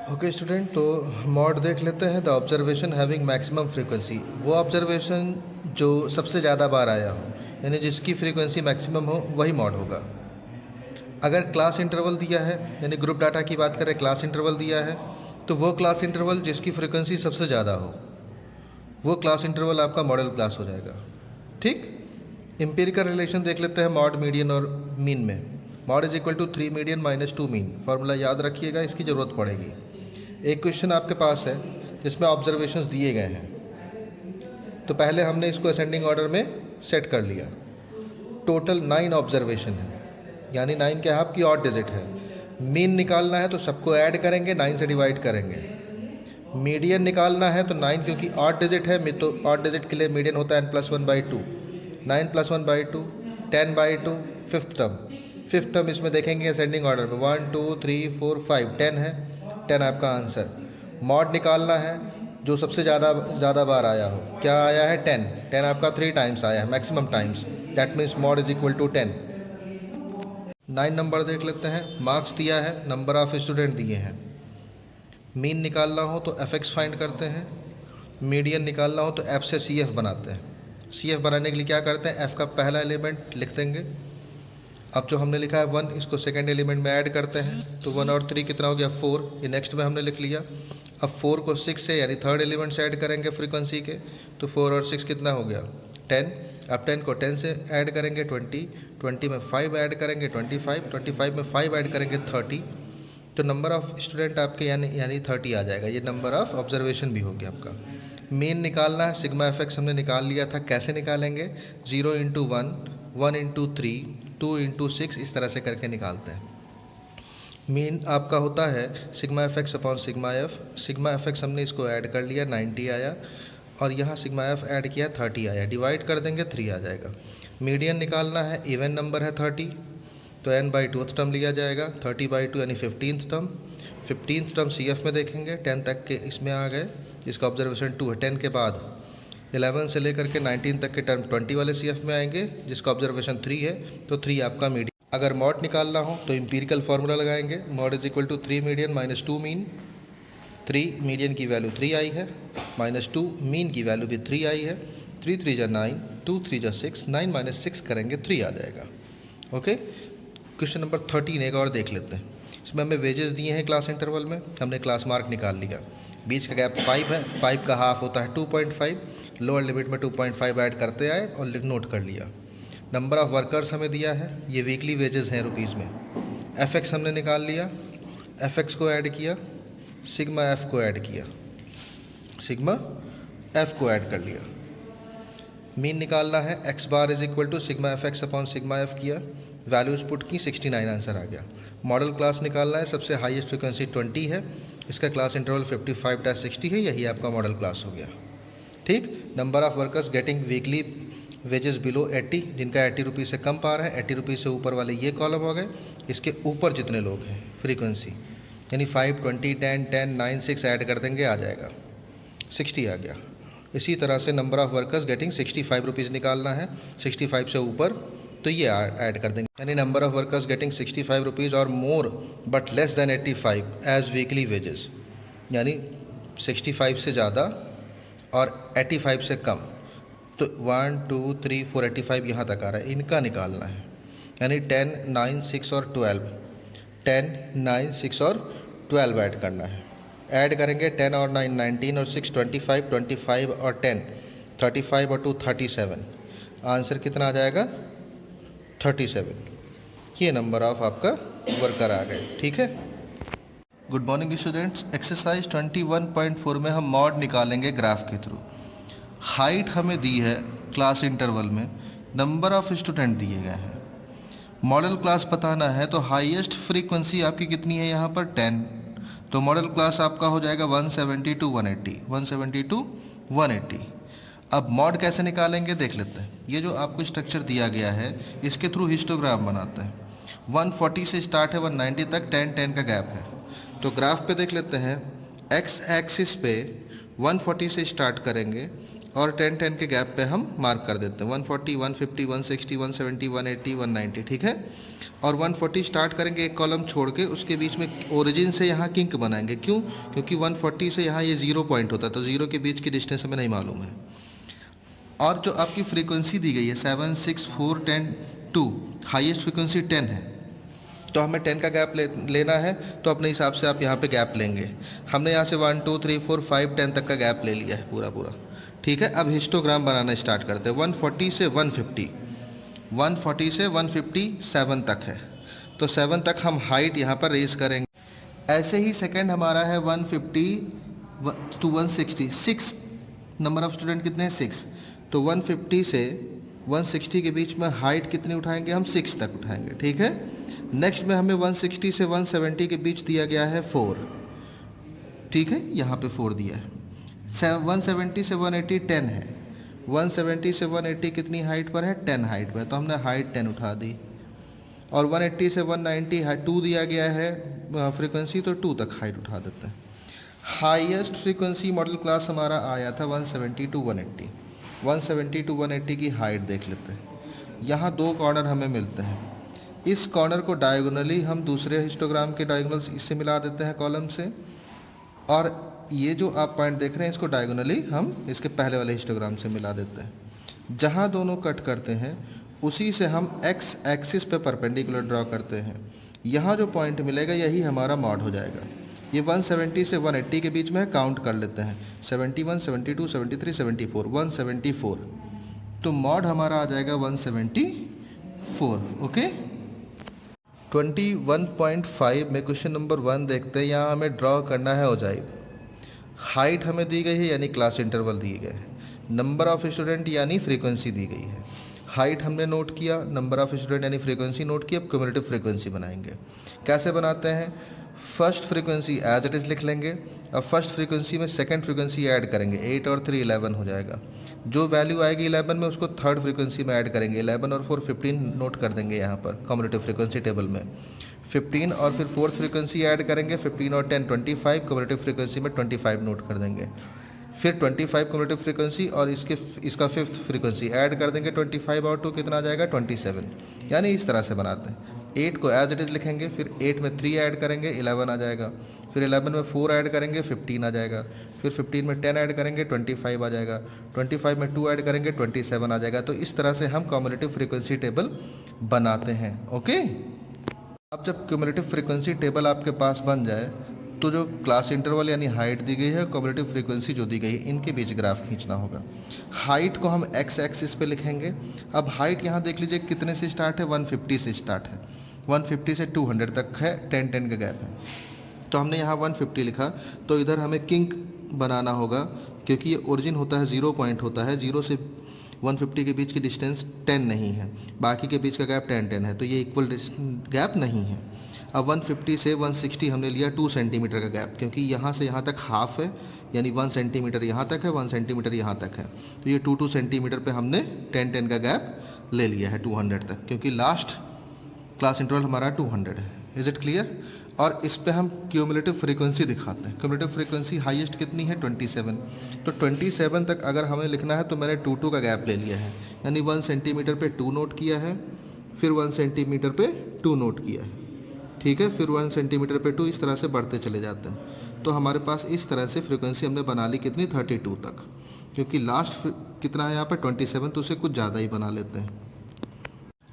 Okay student, तो mod देख लेते हैं। The observation having maximum frequency, वो ऑब्जर्वेशन जो सबसे ज़्यादा बार आया हो, यानी जिसकी फ्रीक्वेंसी मैक्सिमम हो, वही मॉड होगा। अगर क्लास इंटरवल दिया है, यानी ग्रुप डाटा की बात करें, क्लास इंटरवल दिया है, तो वो क्लास इंटरवल जिसकी फ्रीक्वेंसी सबसे ज़्यादा हो, वो क्लास इंटरवल आपका मॉडल क्लास हो जाएगा। ठीक। एम्पिरिकल रिलेशन देख लेते हैं मॉड, मीडियन और मीन में। Mode is equal to 3 median minus 2 mean. Formula याद रखिएगा, इसकी ज़रूरत पड़ेगी। एक क्वेश्चन आपके पास है जिसमें ऑब्जर्वेशंस दिए गए हैं, तो पहले हमने इसको असेंडिंग ऑर्डर में सेट कर लिया। टोटल 9 ऑब्जर्वेशन है, यानी 9 क्या है आपकी ऑड डिजिट है। मीन निकालना है तो सबको ऐड करेंगे, 9 से डिवाइड करेंगे। मीडियन निकालना है तो 9 क्योंकि ऑड डिजिट है, तो ऑड डिजिट के लिए मीडियन होता है n+1/2। 9 + 1/2 10/2। फिफ्थ टर्म इसमें देखेंगे असेंडिंग ऑर्डर में, 1 2 3 4 5 10 है। 10 आपका आंसर। मॉड निकालना है जो सबसे ज़्यादा बार आया हो। क्या आया है? 10। 10 आपका 3 टाइम्स आया है, maximum times. That means mode is equal to 10। 9 number देख लेते हैं। मार्क्स दिया है, नंबर ऑफ स्टूडेंट दिए हैं। मीन निकालना हो तो fx फाइंड करते हैं। मीडियन निकालना हो तो f से cf बनाते हैं। cf बनाने के लिए क्या करते हैं? f का पहला एलिमेंट लिख देंगे। अब जो हमने लिखा है 1, इसको सेकेंड एलिमेंट में ऐड करते हैं, तो 1 और 3 कितना हो गया? 4। ये नेक्स्ट में हमने लिख लिया। अब 4 को 6 से यानी थर्ड एलिमेंट से ऐड करेंगे फ्रीक्वेंसी के, तो 4 और 6 कितना हो गया? 10। अब 10 को 10 से ऐड करेंगे 20, 20 में 5 ऐड करेंगे 25, 25 में 5 ऐड करेंगे 30, तो नंबर ऑफ स्टूडेंट आपके यानी 30 आ जाएगा। ये नंबर ऑफ ऑब्जर्वेशन भी हो गया आपका। मेन निकालना है, सिग्मा एफेक्स हमने निकाल लिया था। कैसे निकालेंगे? 0 × 1, 1 × 3, 2 × 6, इस तरह से करके निकालते हैं। मीन आपका होता है sigma एफेक्स upon sigma F. Sigma एफेक्स हमने इसको ऐड कर लिया, 90 आया, और यहाँ सिग्मा एफ ऐड किया, 30 आया। डिवाइड कर देंगे, 3 आ जाएगा। मीडियन निकालना है, इवन नंबर है 30, तो n/2th टर्म लिया जाएगा। 30/2 यानी 15th term. 15th term CF में देखेंगे, 10 तक के इसमें आ गए, इसका ऑब्जर्वेशन 2 है। 10 के बाद 11 से लेकर के 19 तक के टर्म 20 वाले CF में आएंगे, जिसका ऑब्जर्वेशन 3 है, तो 3 आपका मीडियन। अगर मॉड निकालना हो तो एम्पिरिकल फार्मूला लगाएंगे। Mode is equal to 3 median minus 2 mean. 3 median की वैल्यू 3 आई है, -2 मीन की वैल्यू भी 3 आई है। 3 3 जा 9, 2 3 जा 6, 9 - 6 करेंगे, 3 आ जाएगा। ओके। क्वेश्चन नंबर 13 एक और देख लेते हैं। इसमें हमें वेजेस दिए हैं क्लास इंटरवल में, हमने क्लास मार्क निकाल लिया। बीच का गैप 5 है, 5 का हाफ होता है 2.5। लोअर लिमिट में 2.5 ऐड करते आए और नोट कर लिया। नंबर ऑफ़ वर्कर्स हमें दिया है, ये वीकली वेजेस हैं रुपीज़ में। एफएक्स हमने निकाल लिया, एफएक्स को ऐड किया, सिग्मा एफ को ऐड किया, सिग्मा एफ को ऐड कर लिया। मीन निकालना है, x bar is equal to sigma f x upon sigma f किया, वैल्यूज पुट की, 69 आंसर आ गया। मॉडल क्लास निकालना है, सबसे हाईएस्ट फ्रिक्वेंसी 20 है, इसका क्लास इंटरवल 55-60 है, यही आपका मॉडल क्लास हो गया। ठीक। Number of workers getting weekly wages below 80, जिनका 80 रुपीज़ से कम पा रहा है, 80 रुपीज़ से ऊपर वाले ये कॉलम हो गए। इसके ऊपर जितने लोग हैं फ्रीक्वेंसी, यानी 5 20 10 10 9 6 ऐड कर देंगे, आ जाएगा 60 आ गया। इसी तरह से number of workers getting 65 rupees निकालना है, 65 से ऊपर, तो ये ऐड कर देंगे, यानी number of workers getting 65 rupees और more but less than 85 as weekly wages, यानी 65 से ज़्यादा और 85 से कम, तो 1 2 3 4 85 यहाँ तक आ रहा है, इनका निकालना है। यानी 10 9 6 और 12, 10 9 6 और 12 ऐड करना है। ऐड करेंगे 10 और 9 19 और 6 25, 25 और 10 35 और 2 37, आंसर कितना आ जाएगा? 37। ये नंबर ऑफ आपका वर्कर आ गए। ठीक है। Good morning students. एक्सरसाइज 21.4 में हम मॉड निकालेंगे ग्राफ के थ्रू। हाइट हमें दी है क्लास इंटरवल में, नंबर ऑफ़ स्टूडेंट दिए गए हैं। मॉडल क्लास बताना है, तो हाईएस्ट फ्रीक्वेंसी आपकी कितनी है यहाँ पर? 10। तो मॉडल क्लास आपका हो जाएगा 170 to 180, 170 to 180। अब मॉड कैसे निकालेंगे देख लेते हैं। ये जो आपको स्ट्रक्चर दिया गया है, इसके थ्रू हिस्टोग्राम बनाते हैं। 140 से स्टार्ट है, 190 तक 10 10 का गैप है। तो ग्राफ पे देख लेते हैं। एक्स एक्सिस पे 140 से स्टार्ट करेंगे, और 10-10 के गैप पे हम मार्क कर देते हैं 140, 150, 160, 170, 180, 190, ठीक है। और 140 स्टार्ट करेंगे एक कॉलम छोड़ के, उसके बीच में ओरिजिन से यहाँ किंक बनाएंगे। क्यों? क्योंकि 140 से यहाँ ये 0 पॉइंट होता है, तो 0 के बीच की डिस्टेंस हमें नहीं मालूम है। और जो आपकी फ्रीक्वेंसी दी गई है 7, 6, 4, 10, 2, हाईएस्ट फ्रीक्वेंसी 10 है, तो हमें 10 का गैप लेना है, तो अपने हिसाब से आप यहाँ पे गैप लेंगे। हमने यहाँ से 1, 2, 3, 4, 5, 10 तक का गैप ले लिया है पूरा, ठीक है। अब हिस्टोग्राम बनाना स्टार्ट करते हैं। 140 से 150, 140 से 157 तक है, तो 7 तक हम हाइट यहाँ पर रेज करेंगे। ऐसे ही सेकंड हमारा है 150 टू 160, 6 नंबर ऑफ स्टूडेंट कितने हैं? 6। तो 150 से 160 के बीच में हाइट कितनी उठाएंगे हम? 6 तक उठाएंगे, ठीक है। नेक्स्ट में हमें 160 से 170 के बीच दिया गया है 4, ठीक है, यहाँ पे 4 दिया है। 170 से 180 10 है, 170 से 180 कितनी हाइट पर है? 10 हाइट पर, तो हमने हाइट 10 उठा दी। और 180 से 190 2 दिया गया है फ्रीक्वेंसी, तो 2 तक हाइट उठा देते हैं। हाईएस्ट फ्रीक्वेंसी मॉडल क्लास हमारा आया था 170 टू 180, 170 टू 180 की हाइट देख लेते हैं। यहाँ 2 कॉर्नर हमें मिलते हैं, इस कॉर्नर को डायगोनली हम दूसरे हिस्टोग्राम के डायगोनल इससे मिला देते हैं कॉलम से, और ये जो आप पॉइंट देख रहे हैं इसको डायगोनली हम इसके पहले वाले हिस्टोग्राम से मिला देते हैं। जहाँ दोनों कट करते हैं उसी से हम एक्स एक्सिस पे परपेंडिकुलर ड्रॉ करते हैं। यहाँ जो पॉइंट मिलेगा यही हमारा मॉड हो जाएगा। ये 170 से 180 के बीच में है, काउंट कर लेते हैं 71, 72, 73, 74, 174, तो मॉड हमारा आ जाएगा 174। ओके, 21.5 में क्वेश्चन नंबर 1 देखते हैं। यहाँ हमें ड्रॉ करना है ओजाइव। हाइट हमें दी गई है यानी क्लास इंटरवल दिए गए हैं, नंबर ऑफ स्टूडेंट यानी फ्रीक्वेंसी दी गई है। हाइट हमने नोट किया, नंबर ऑफ स्टूडेंट यानी फ्रीक्वेंसी नोट की। अब क्यूमुलेटिव फ्रीक्वेंसी बनाएंगे। कैसे बनाते हैं? First frequency as it is लिख लेंगे। अब फर्स्ट फ्रीक्वेंसी में सेकंड फ्रीक्वेंसी ऐड करेंगे, 8 और 3 11 हो जाएगा। जो वैल्यू आएगी 11 में उसको थर्ड फ्रीक्वेंसी में ऐड करेंगे। 11 और 4 15 नोट कर देंगे यहाँ पर क्यूमुलेटिव फ्रीक्वेंसी टेबल में। 15 और फिर फोर्थ फ्रीक्वेंसी ऐड करेंगे, 15 और 10 25, क्यूमुलेटिव फ्रीक्वेंसी में 25 नोट कर देंगे। फिर 25 क्यूमुलेटिव फ्रीक्वेंसी और इसका फिफ्थ फ्रीक्वेंसी ऐड कर देंगे। 25 और 2 कितना आ जाएगा? 27। यानी इस तरह से बनाते हैं। 8 को एज इट इज़ लिखेंगे, फिर 8 में 3 ऐड करेंगे 11 आ जाएगा, फिर 11 में 4 ऐड करेंगे 15 आ जाएगा, फिर 15 में 10 ऐड करेंगे 25 आ जाएगा, 25 में 2 ऐड करेंगे 27 आ जाएगा। तो इस तरह से हम क्यूमुलेटिव फ्रीक्वेंसी टेबल बनाते हैं। ओके, अब जब क्यूमुलेटिव फ्रीक्वेंसी टेबल आपके पास बन जाए तो जो क्लास इंटरवल यानी हाइट दी गई है, क्यूमुलेटिव फ्रीक्वेंसी जो दी गई है, इनके बीच ग्राफ खींचना होगा। हाइट को हम एक्स एक्सिस पे लिखेंगे। अब हाइट यहाँ देख लीजिए कितने से स्टार्ट है? 150 से स्टार्ट है, 150 से 200 तक है, 10-10 का गैप है। तो हमने यहाँ 150 लिखा, तो इधर हमें किंक बनाना होगा क्योंकि ये ओरिजिन होता है 0 पॉइंट होता है, 0 से 150 के बीच की डिस्टेंस 10 नहीं है, बाकी के बीच का गैप 10-10 है, तो ये इक्वल गैप नहीं है। अब 150 से 160 हमने लिया 2 सेंटीमीटर का गैप, क्योंकि यहाँ से यहाँ तक हाफ है, यानी 1 सेंटीमीटर यहाँ तक है, 1 सेंटीमीटर यहाँ तक है, तो ये 2 सेंटीमीटर पे हमने 10-10 का गैप ले लिया है 200 तक, क्योंकि लास्ट क्लास इंटरवल हमारा 200 है। Is it clear? और इस पे हम क्यूमुलेटिव फ्रीक्वेंसी दिखाते हैं। क्यूमुलेटिव फ्रीक्वेंसी हाईएस्ट कितनी है? 27। तो 27 तक अगर हमें लिखना है तो मैंने 2 का गैप ले लिया है, यानी 1 सेंटीमीटर पे 2 नोट किया है, फिर 1 सेंटीमीटर पे 2 नोट किया है, ठीक है, फिर 1 सेंटीमीटर पे 2, इस तरह से बढ़ते चले जाते हैं। तो हमारे पास इस तरह से फ्रीक्वेंसी हमने बना ली कितनी? 32 तक, क्योंकि लास्ट कितना है यहाँ पर? 27, तो उसे कुछ ज़्यादा ही बना लेते हैं।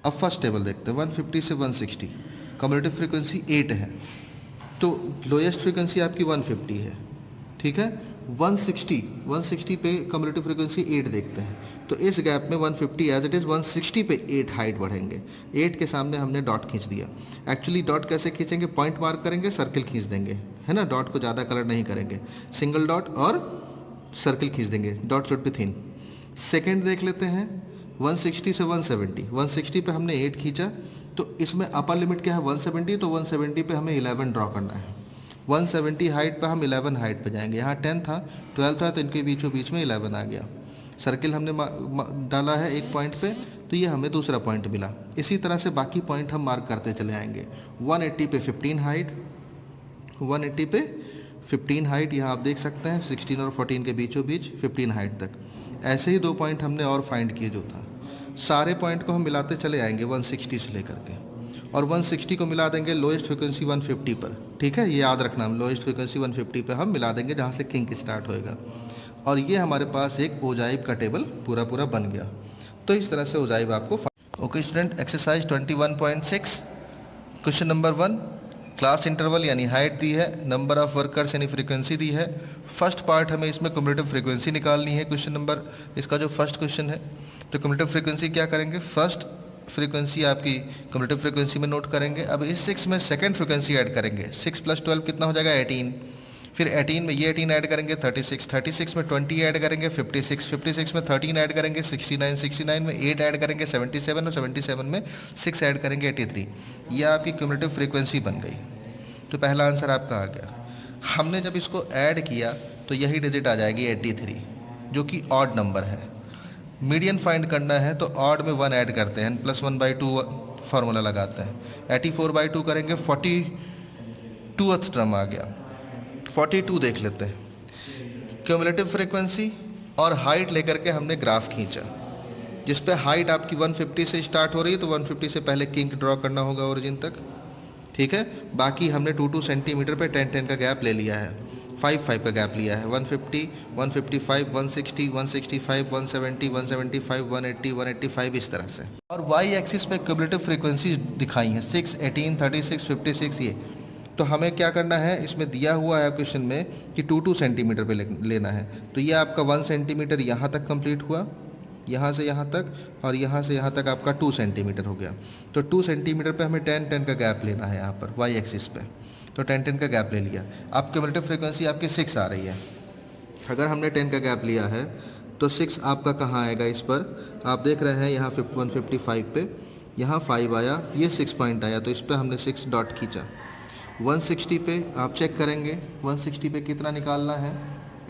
अब फर्स्ट टेबल देखते हैं। 150 से 160 क्यूमुलेटिव फ्रीक्वेंसी 8 है, तो लोएस्ट फ्रीक्वेंसी आपकी 150 है, ठीक है। 160 पे क्यूमुलेटिव फ्रीक्वेंसी 8 देखते हैं, तो इस गैप में 150 एज इट इज़ 160 पे 8 हाइट बढ़ेंगे। 8 के सामने हमने डॉट खींच दिया। एक्चुअली डॉट कैसे खींचेंगे? पॉइंट मार्क करेंगे, सर्किल खींच देंगे, है ना। डॉट को ज़्यादा कलर नहीं करेंगे, सिंगल डॉट और सर्किल खींच देंगे, dot should be thin. Second देख लेते हैं 160 से 170। 160 पे हमने 8 खींचा, तो इसमें अपर लिमिट क्या है? 170, तो 170 पे हमें 11 ड्रॉ करना है। 170 हाइट पे हम 11 हाइट पे जाएंगे। यहाँ 10 था, 12 था, तो इनके बीचों बीच में 11 आ गया। सर्किल हमने डाला है एक पॉइंट पे, तो ये हमें दूसरा पॉइंट मिला। इसी तरह से बाकी पॉइंट हम मार्क करते चले आएंगे। 180 पे 15 हाइट, 180 पे 15 हाइट यहाँ आप देख सकते हैं, 16 और 14 के बीचों बीच 15 हाइट तक। ऐसे ही 2 पॉइंट हमने और फाइंड किए जो था। सारे पॉइंट को हम मिलाते चले आएंगे 160 से लेकर के, और 160 को मिला देंगे लोएस्ट फ्रिक्वेंसी 150 पर। ठीक है, ये याद रखना, हम लोएस्ट फ्रिक्वेंसी 150 पर हम मिला देंगे जहाँ से किंक स्टार्ट होएगा। और ये हमारे पास एक ओजाइब का टेबल पूरा पूरा बन गया। तो इस तरह से ओजाइब आपको। Okay student, exercise 21.6 question number 1, class interval यानी हाइट दी है, नंबर ऑफ वर्कर्स यानी फ्रीक्वेंसी दी है। फर्स्ट पार्ट हमें इसमें क्यूमुलेटिव फ्रीक्वेंसी निकालनी है। क्वेश्चन नंबर इसका जो फर्स्ट क्वेश्चन है, तो क्यूमुलेटिव फ्रीक्वेंसी क्या करेंगे, फर्स्ट फ्रीक्वेंसी आपकी क्यूमुलेटिव फ्रीक्वेंसी में नोट करेंगे। अब इस 6 में सेकंड फ्रीक्वेंसी ऐड करेंगे, 6 + 12 कितना हो जाएगा 18। फिर 18 में ये 18 ऐड करेंगे 36, 36 में 20 ऐड करेंगे 56, 56 में 13 ऐड करेंगे 69, 69 में 8 ऐड करेंगे 77 और 77 में 6 ऐड करेंगे 83। ये आपकी क्यूमुलेटिव फ्रीक्वेंसी बन गई। तो पहला आंसर आपका आ गया। हमने जब इसको ऐड किया तो यही डिजिट आ जाएगी 83, जो कि ऑड नंबर है। मीडियन फाइंड करना है तो ऑड में 1 ऐड करते हैं, +1/2 फार्मूला लगाते हैं। 84/2 करेंगे, 42th टर्म आ गया। 42 देख लेते हैं। क्यूमुलेटिव फ्रीक्वेंसी और हाइट लेकर के हमने ग्राफ खींचा, जिस पे हाइट आपकी 150 से स्टार्ट हो रही है, तो 150 से पहले किंक ड्रॉ करना होगा ओरिजिन तक। ठीक है, बाकी हमने 2-2 सेंटीमीटर पे 10-10 का गैप ले लिया है, 5-5 का गैप लिया है। 150, 155, 160, 165, 170, 175, 180, 185 इस तरह से। और वाई एक्सिस पे क्यूमुलेटिव फ्रीक्वेंसी दिखाई है 6, 18, 36, 56 ये। तो हमें क्या करना है, इसमें दिया हुआ है क्वेश्चन में कि 2-2 सेंटीमीटर पे लेना है। तो ये आपका 1 सेंटीमीटर यहाँ तक कंप्लीट हुआ, यहाँ से यहाँ तक, और यहाँ से यहाँ तक आपका 2 सेंटीमीटर हो गया। तो 2 सेंटीमीटर पे हमें 10-10 का गैप लेना है यहाँ पर वाई एक्सिस पे। तो 10-10 का गैप ले लिया। अब क्यूमुलेटिव फ्रीक्वेंसी आपकी 6 आ रही है। अगर हमने 10 का गैप लिया है तो 6 आपका कहाँ आएगा, इस पर आप देख रहे हैं यहाँ 155 पे, यहाँ 5 आया, ये 6 पॉइंट आया, तो इस पर हमने 6 डॉट खींचा। 160 पे आप चेक करेंगे, 160 पे कितना निकालना है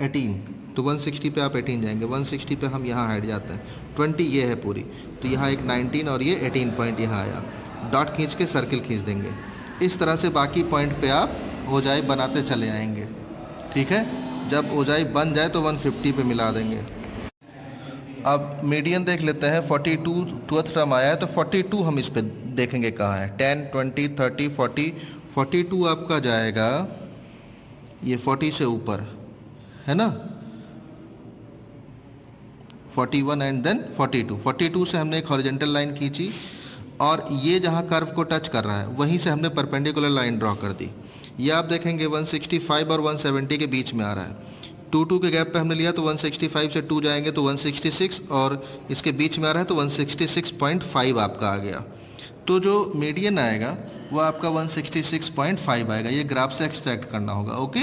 18, तो 160 पे आप 18 जाएंगे। 160 पे हम यहाँ हट जाते हैं, 20 ये है पूरी, तो यहाँ एक 19 और ये 18 पॉइंट यहाँ आया। डॉट खींच के सर्किल खींच देंगे। इस तरह से बाकी पॉइंट पे आप ओजाई बनाते चले आएंगे। ठीक है, जब ओजाई बन जाए तो 150 पे मिला देंगे। अब मीडियन देख लेते हैं, 42th टर्म आया है, तो 42 हम इस पे देखेंगे कहाँ है। 10, 20, 30, 40, 42 आपका जाएगा ये 40 से ऊपर है ना, 41 एंड देन 42। 42 से हमने एक हॉरिजॉन्टल लाइन खींची, और ये जहाँ कर्व को टच कर रहा है वहीं से हमने परपेंडिकुलर लाइन ड्रॉ कर दी। ये आप देखेंगे 165 और 170 के बीच में आ रहा है। 2-2 के गैप पे हमने लिया, तो 165 से 2 जाएंगे तो 166, और इसके बीच में आ रहा है तो 166.5 आपका आ गया। तो जो मीडियन आएगा वो आपका 166.5 आएगा। ये ग्राफ से एक्सट्रैक्ट करना होगा। ओके,